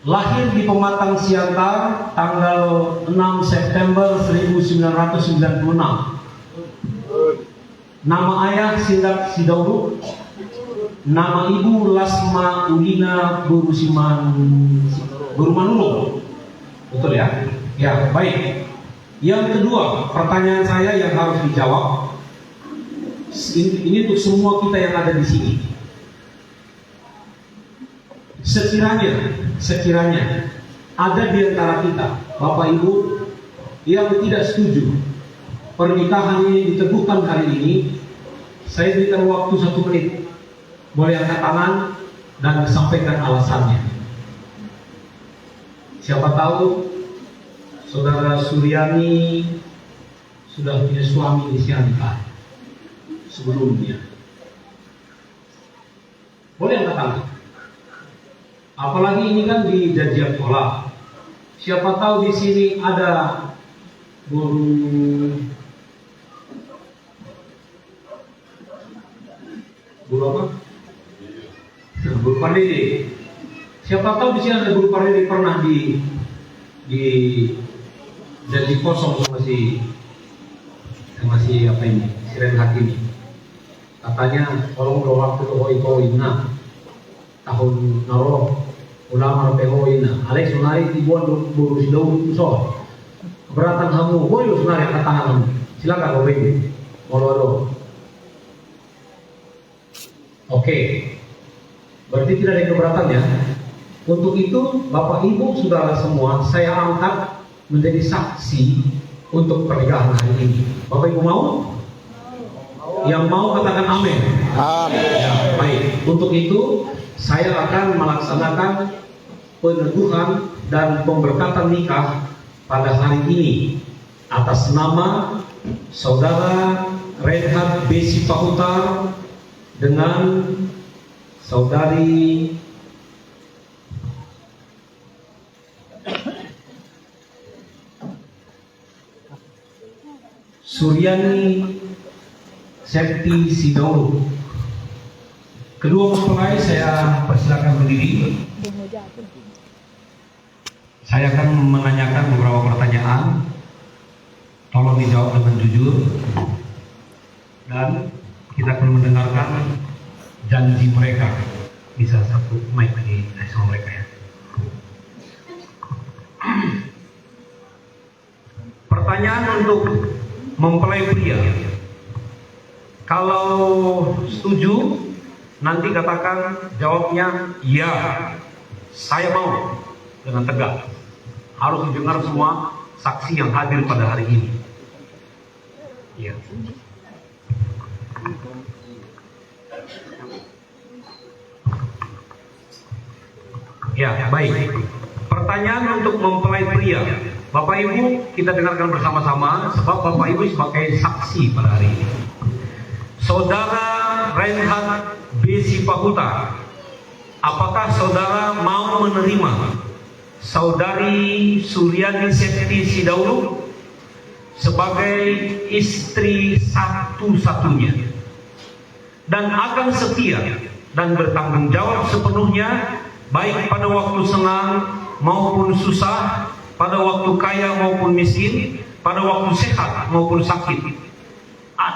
lahir di Pematang Siantar tanggal 6 September 1996. Nama ayah Sindak Sidauruk, nama ibu Lasma Ulina Burumanulung. Betul ya? Ya, baik. Yang kedua, pertanyaan saya yang harus dijawab. Ini untuk semua kita yang ada di sini. Sekiranya ada di antara kita, Bapak Ibu, yang tidak setuju pernikahan ini diteguhkan hari ini, saya berikan waktu 1 menit. Boleh angkat tangan dan sampaikan alasannya. Siapa tahu Saudara Suryani sudah punya suami di Siantar sebelumnya. Boleh angkat tangan. Apalagi ini kan di Jajian Pola. Siapa tahu di sini ada guru apa? Guru Pandede. Siapa tahu di sini ada guru Pandede pernah di jadi kosong sama si apa ini, si Renhat ini. Katanya kalau udah waktu itu hoina tahun naro ulama pehoina Alex sunari tibuan buru sidau so keberatan kamu boleh sunari angkat tangan kamu, silakan Robin Molodo. Oke, berarti tidak ada keberatan ya. Untuk itu Bapak Ibu Saudara semua saya angkat menjadi saksi untuk pernikahan hari ini. Bapak Ibu mau? Yang mau katakan amin. Amin. Ya, baik. Untuk itu saya akan melaksanakan peneguhan dan pemberkatan nikah pada hari ini atas nama Saudara Renhat B. Sipahutar dengan Saudari Suryani Septi Sidauruk. Kedua mempelai saya persilakan berdiri. Saya akan menanyakan beberapa pertanyaan. Tolong dijawab dengan jujur. Dan kita akan mendengarkan janji mereka. Bisa satu mic di sama mereka ya. Pertanyaan untuk mempelai pria. Kalau setuju, nanti katakan jawabnya ya, saya mau, dengan tegak. Harus didengar semua saksi yang hadir pada hari ini. Ya. Ya, baik. Pertanyaan untuk mempelai pria. Bapak Ibu, kita dengarkan bersama-sama sebab Bapak Ibu sebagai saksi pada hari ini. Saudara Renhat B. Sipahutar, apakah saudara mau menerima Saudari Suryani Septi Sidauruk sebagai istri satu-satunya dan akan setia dan bertanggung jawab sepenuhnya baik pada waktu senang maupun susah, pada waktu kaya maupun miskin, pada waktu sehat maupun sakit,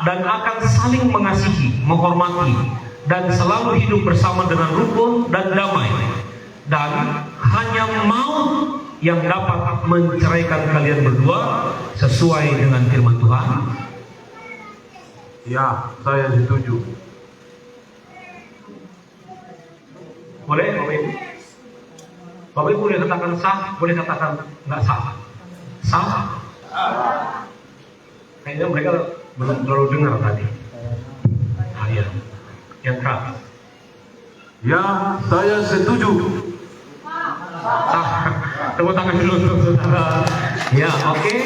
dan akan saling mengasihi, menghormati, dan selalu hidup bersama dengan rukun dan damai, dan hanya maut yang dapat menceraikan kalian berdua sesuai dengan firman Tuhan. Ya, saya setuju. Boleh, Bapak Ibu? Bapak Ibu boleh katakan sah, boleh katakan nggak sah. Sah? Kayaknya mereka belum terlalu dengar tadi. Ya. Yang keras. Ya, saya setuju. Sah. Tepuk tangan dulu untuk saudara. Ya, oke.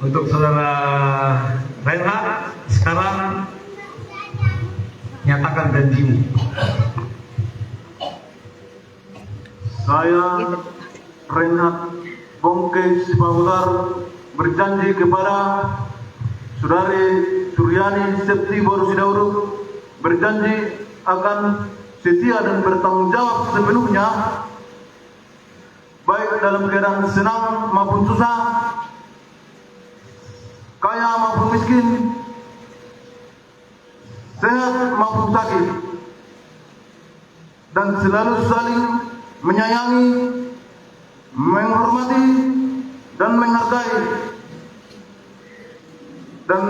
Untuk saudara Renhat, sekarang nyatakan janjimu. Saya Renhat Bongke Sipahutar berjanji kepada Saudari Suryani Septi Sidauruk, berjanji akan setia dan bertanggung jawab sepenuhnya baik dalam keadaan senang maupun susah, kaya maupun miskin, sehat maupun sakit, dan selalu saling menyayangi, menghormati, dan menghargai, dan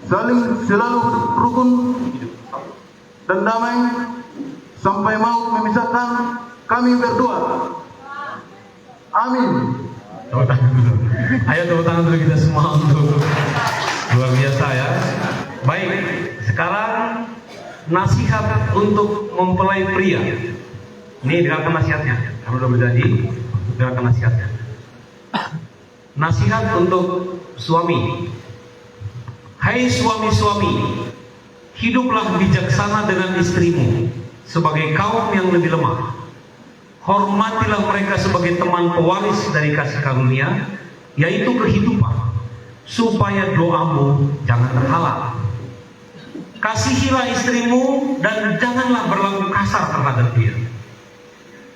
saling selalu rukun dan damai sampai maut memisahkan kami berdua. Amin. Tepuk tangan dulu. Ayo tepuk tangan dulu kita semua untuk luar biasa ya. Baik, sekarang nasihat untuk mempelai pria. Ini dengarkan nasihatnya. Kamu sudah berjanji, dengarkan nasihatnya. Nasihat untuk suami. Hai suami-suami, hiduplah bijaksana dengan istrimu sebagai kaum yang lebih lemah. Hormatilah mereka sebagai teman pewaris dari kasih karunia, yaitu kehidupan, supaya doamu jangan terhalang. Kasihilah istrimu dan janganlah berlaku kasar terhadap dia.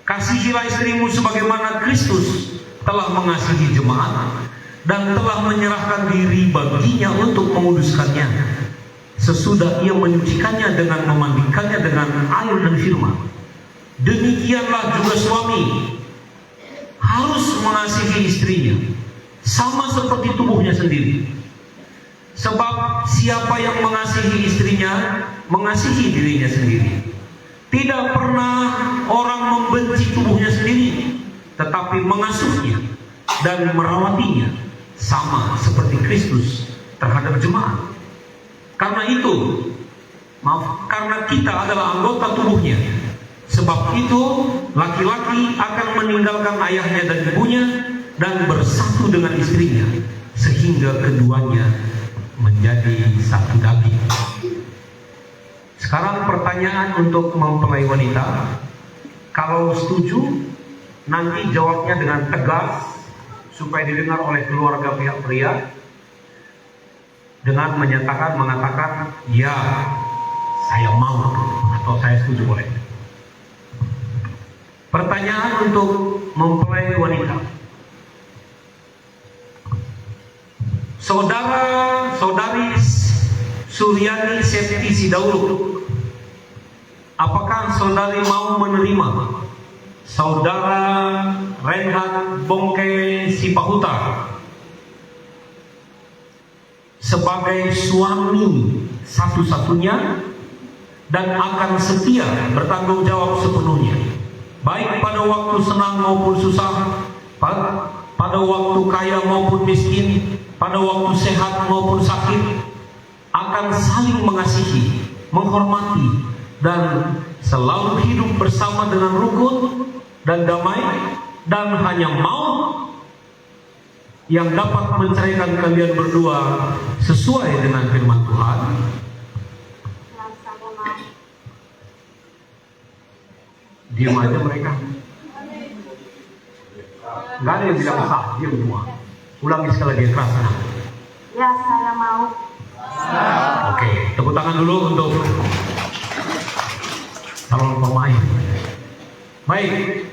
Kasihilah istrimu sebagaimana Kristus telah mengasihi jemaat dan telah menyerahkan diri baginya untuk menguduskannya, sesudah ia menyucikannya dengan memandikannya dengan air dan firman. Demikianlah juga suami harus mengasihi istrinya sama seperti tubuhnya sendiri. Sebab siapa yang mengasihi istrinya mengasihi dirinya sendiri. Tidak pernah orang membenci tubuhnya sendiri, tetapi mengasuhnya dan merawatinya sama seperti Kristus terhadap jemaat. Karena itu, karena kita adalah anggota tubuhnya. Sebab itu, laki-laki akan meninggalkan ayahnya dan ibunya dan bersatu dengan istrinya, sehingga keduanya menjadi satu daging. Sekarang pertanyaan untuk mempelai wanita. Kalau setuju, nanti jawabnya dengan tegas supaya didengar oleh keluarga pihak pria, dengan mengatakan ya saya mau atau saya setuju boleh. Pertanyaan untuk mempelai wanita. Saudari Suryani Septi Sidauluk, apakah saudari mau menerima saudara Reinhard Bongke Sipahuta sebagai suami satu-satunya dan akan setia bertanggung jawab sepenuhnya, baik pada waktu senang maupun susah, pada waktu kaya maupun miskin, pada waktu sehat maupun sakit, akan saling mengasihi, menghormati, dan selalu hidup bersama dengan rukun dan damai, dan hanya maut yang dapat menceraikan kalian berdua sesuai dengan firman Tuhan. Diam aja mereka. Nggak ada yang bilang sah, diam semua. Ulangi sekali lagi keras. Ya, saya mau. Oke, tepuk tangan dulu untuk calon pemain. Baik,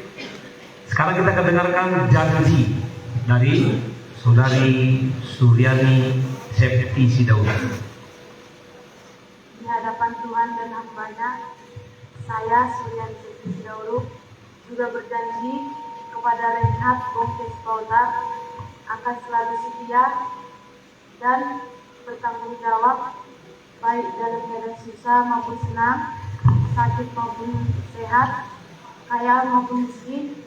sekarang kita akan dengarkan janji dari saudari Suryani Septi Sidauluk. Di hadapan Tuhan dan hambanya, saya Suryani Septi Sidauluk juga berjanji kepada Reinhard Bongke Sipahuta akan selalu setia dan bertanggung jawab baik dalam keadaan susah maupun senang, sakit maupun sehat, kaya maupun miskin,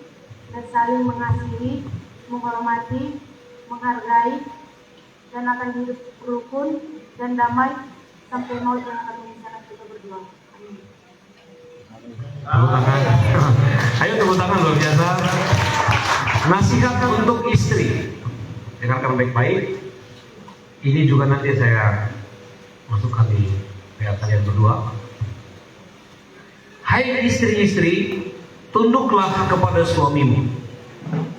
dan saling mengasihi, menghormati, menghargai, dan akan hidup rukun dan damai sampai maut yang akan memisahkan kita berdua. Amin. Tepuk tangan. Ayo tepuk tangan luar biasa. Nasihat untuk istri, dengarkan baik-baik. Ini juga nanti saya masukkan di pihak kalian berdua. Hai istri-istri, tunduklah kepada suamimu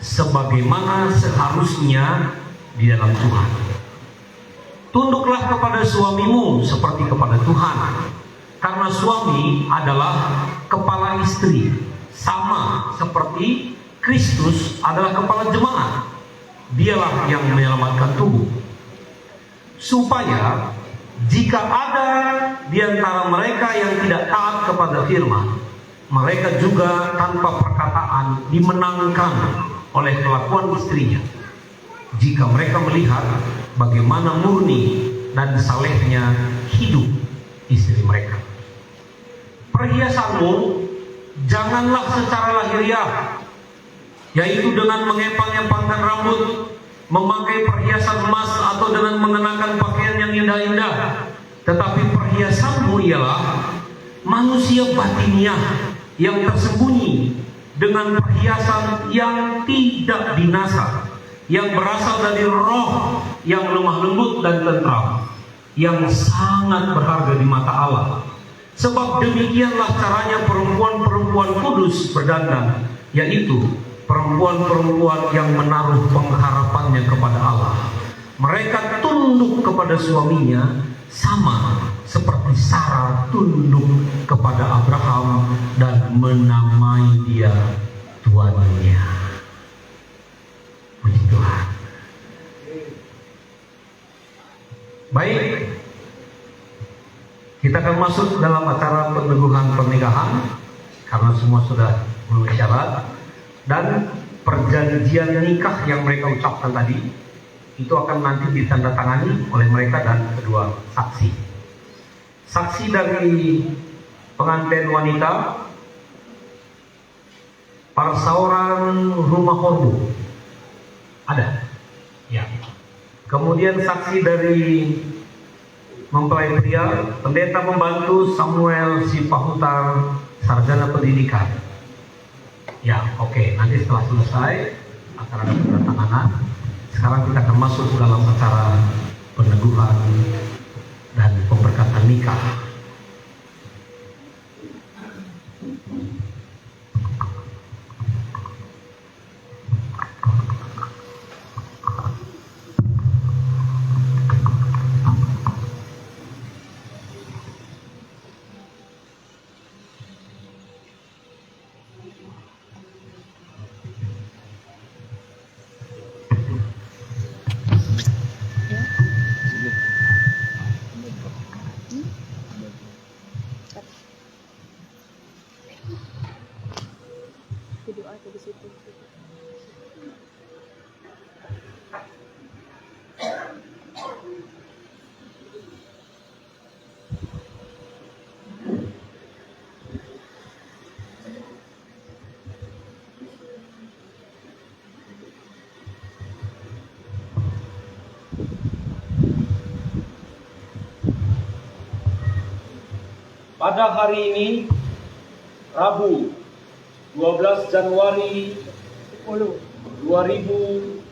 sebagaimana seharusnya di dalam Tuhan. Tunduklah kepada suamimu seperti kepada Tuhan, karena suami adalah kepala istri, sama seperti Kristus adalah kepala jemaat. Dialah yang menyelamatkan tubuh. Supaya jika ada di antara mereka yang tidak taat kepada firman, mereka juga tanpa perkataan dimenangkan oleh kelakuan istrinya. Jika mereka melihat bagaimana murni dan salehnya hidup istri mereka. Perhiasanmu janganlah secara lahiriah, yaitu dengan mengepang-epangkan rambut, memakai perhiasan emas, atau dengan mengenakan pakaian yang indah-indah. Tetapi perhiasanmu ialah manusia batiniah yang tersembunyi dengan perhiasan yang tidak binasa, yang berasal dari roh yang lemah lembut dan tentram, yang sangat berharga di mata Allah. Sebab demikianlah caranya perempuan-perempuan kudus berdandan, yaitu perempuan-perempuan yang menaruh pengharapannya kepada Allah. Mereka tunduk kepada suaminya sama seperti Sarah tunduk kepada Abraham dan menamai dia tuannya. Puji Tuhan. Baik, kita akan masuk dalam acara peneguhan pernikahan karena semua sudah memenuhi syarat. Dan perjanjian nikah yang mereka ucapkan tadi itu akan nanti ditandatangani oleh mereka dan kedua saksi. Saksi dari pengantin wanita, Persauran Rumah Horbu ada, ya. Kemudian saksi dari mempelai pria, pendeta pembantu Samuel Sipahutar, sarjana pendidikan. Ya, oke. Nanti setelah selesai akan ada penandatanganan. Sekarang kita akan masuk dalam acara peneguhan dan pemberkatan nikah. Pada hari ini, Rabu 12 Januari 2000,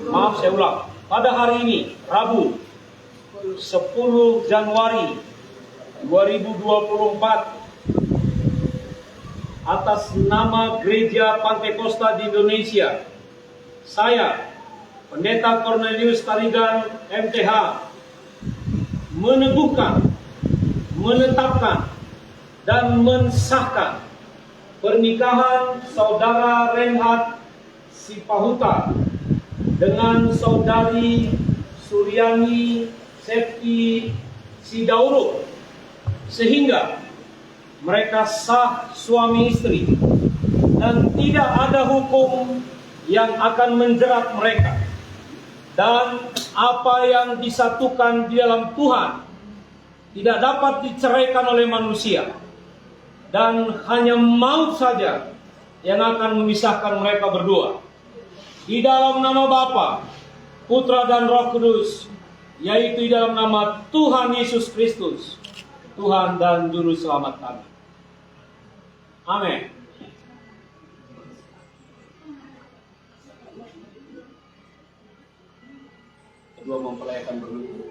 maaf saya ulang, pada hari ini, Rabu 10 Januari 2024, atas nama Gereja Pantekosta di Indonesia, saya, Pendeta Cornelius Tarigan, MTH, meneguhkan, menetapkan, dan mensahkan pernikahan Saudara Reinhard Sipahutar dengan Saudari Suryani Septi Sidauruk, sehingga mereka sah suami istri dan tidak ada hukum yang akan menjerat mereka, dan apa yang disatukan di dalam Tuhan tidak dapat diceraikan oleh manusia, dan hanya maut saja yang akan memisahkan mereka berdua. Di dalam nama Bapa, Putra dan Roh Kudus, yaitu di dalam nama Tuhan Yesus Kristus, Tuhan dan Juru Selamat kami. Amin. Kedua mempelai akan berlutut.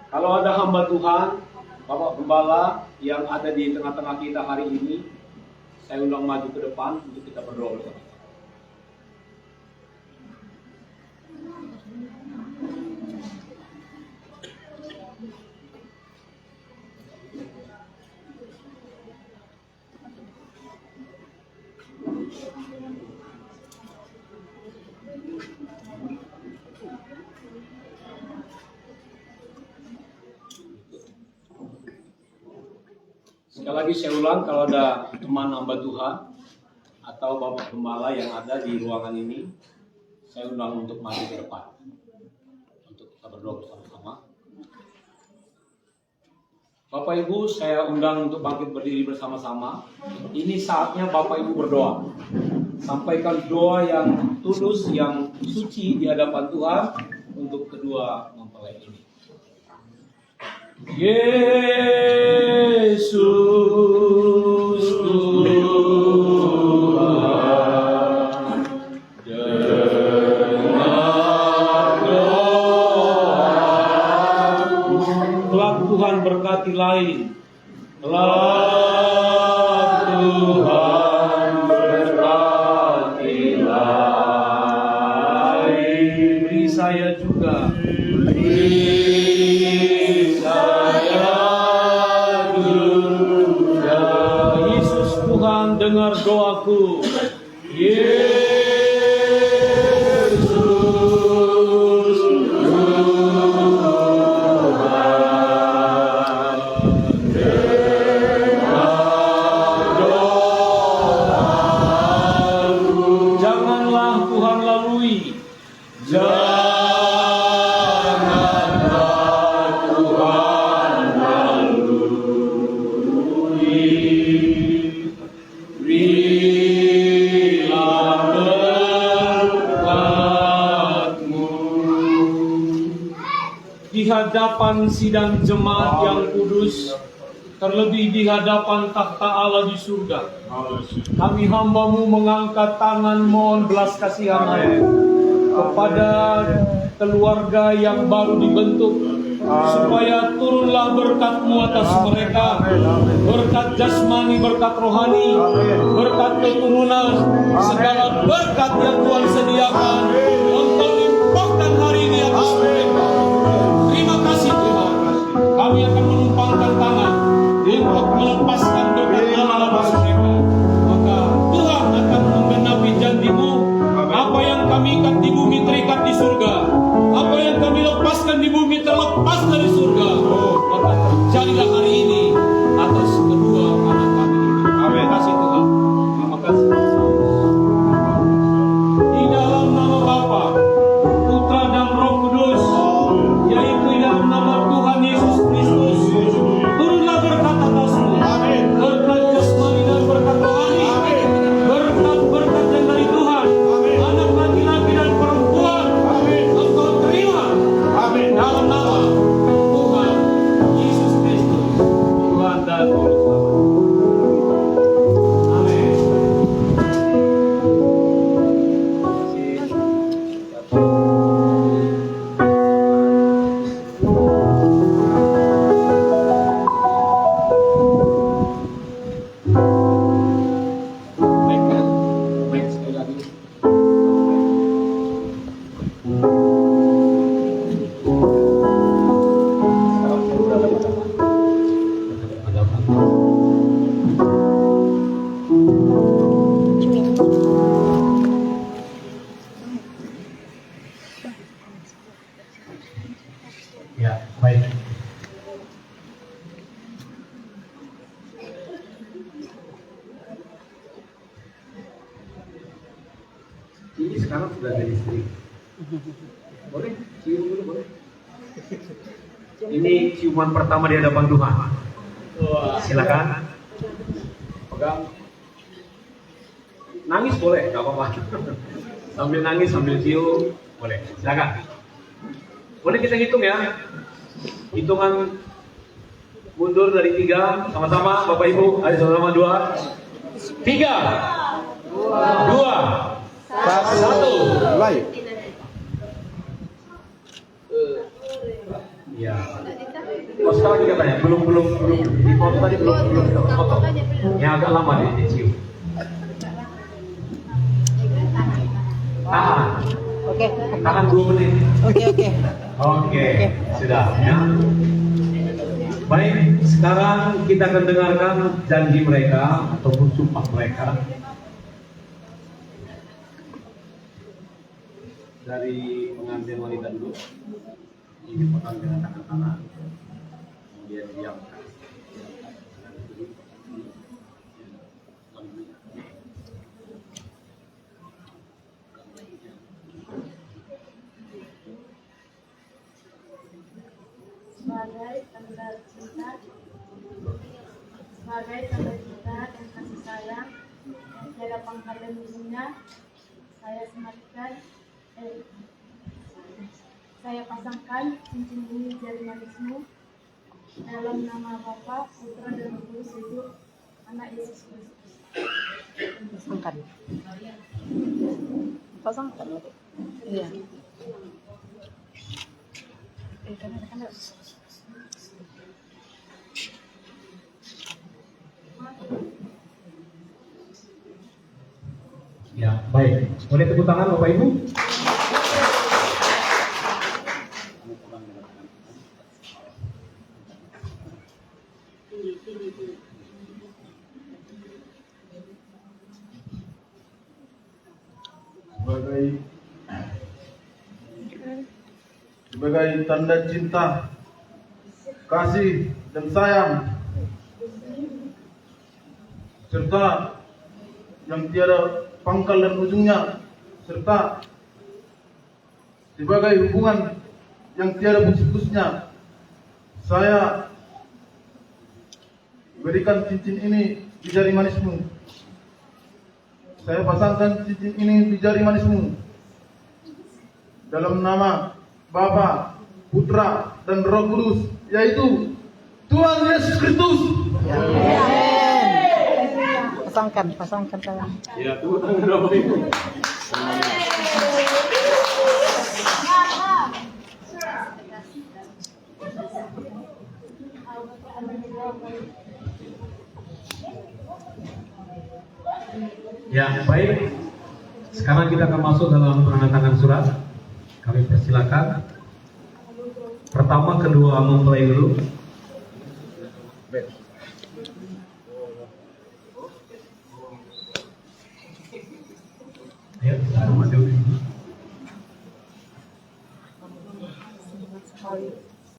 Kalau ada hamba Tuhan, Bapak Gembala yang ada di tengah-tengah kita hari ini, saya undang maju ke depan untuk kita berdoa bersama. Sekali lagi saya ulang, kalau ada teman hamba Tuhan atau Bapak Gembala yang ada di ruangan ini, saya undang untuk maju ke depan untuk kita berdoa bersama-sama. Bapak Ibu, saya undang untuk bangkit berdiri bersama-sama. Ini saatnya Bapak Ibu berdoa. Sampaikan doa yang tulus, yang suci di hadapan Tuhan untuk kedua mempelai ini. Yesus Tuhan, dengar doaku. Kelak Tuhan berkati lain. Kelak Tuhan berkati lain. Beri saya juga. Yesus Tuhan, dengar doaku. Yesus Tuhan, dengar doaku. Janganlah Tuhan lalui. Di hadapan sidang jemaat yang kudus, terlebih di hadapan takhta Allah di surga, kami hamba-Mu mengangkat tangan mohon belas kasihan kepada keluarga yang baru dibentuk, supaya turunlah berkat-Mu atas mereka, berkat jasmani, berkat rohani, berkat keturunan, segala berkat yang Tuhan sediakan, Engkau limpahkan hari ini atas mereka. Terima kasih Tuhan. Kami akan menumpangkan tangan untuk melepaskan berkat Allah atas mereka. Maka Tuhan akan menggenapi janji-Mu. Apa yang kami ikat di bumi terikat di surga. Apa yang kami lepaskan di bumi terlepas dari surga. Maka terjadilah hari ini atas kedua anak kami. Terima kasih Tuhan. Terima kasih. Di dalam nama Bapa, Putra dan Roh Kudus, yaitu di dalam nama Tuhan Yesus Kristus, turunlah berkat atasmu. Berkat jasmani dan berkat rohani. Berkat-berkat yang dari Tuhan. Anak laki-laki dan perempuan. Engkau terima. Dalam nama Tuhan Yesus Kristus, Tuhan dan Juru Selamat. Amin. Baik sekali lagi. Ya, baik. Ini sekarang sudah ada istri. Boleh? Cium dulu boleh? Ini ciuman pertama di hadapan Tuhan. Silakan. Pegang. Nangis boleh, nggak apa-apa. Sambil nangis, sambil cium, boleh. Silakan. Boleh kita hitung ya? Hitungan mundur dari 3, sama-sama Bapak Ibu, ada sama-sama 2, 3, 2, 1. Baik. Ya. Oh, sekarang juga tanya, belum di foto tadi belum foto. Yang agak lama nih dicium. Tahan. Oke. Tahan 2 menit. Oke. Sudah ya. Baik, sekarang kita akan dengarkan janji mereka ataupun sumpah mereka dari pengantin wanita dulu. Ini pegang dengan tangan kanan, kemudian diamkan. sebagai tanda cinta dan kasih sayang yang tiada pangkat dan ujungnya, saya pasangkan cincin ini di jari manismu dalam nama Bapa, Putra dan Roh Kudus, yaitu Anak Yesus Kristus. Pasangkan. Iya. Ya, baik. Boleh tepuk tangan Bapak Ibu? sebagai tanda cinta, kasih dan sayang, serta yang tiada pangkal dan ujungnya, serta sebagai hubungan yang tiada putus-putusnya, saya berikan cincin ini di jari manismu. Saya pasangkan cincin ini di jari manismu dalam nama Bapa, Putra, dan Roh Kudus, yaitu Tuhan Yesus Kristus. Pasangkan tangan. Ya, tepuk tangan Bapak Ibu. Ya, baik. Sekarang kita akan masuk dalam penandatangan surat. Kami persilakan. Pertama, kedua mempelai dulu. Ayo, kita maju.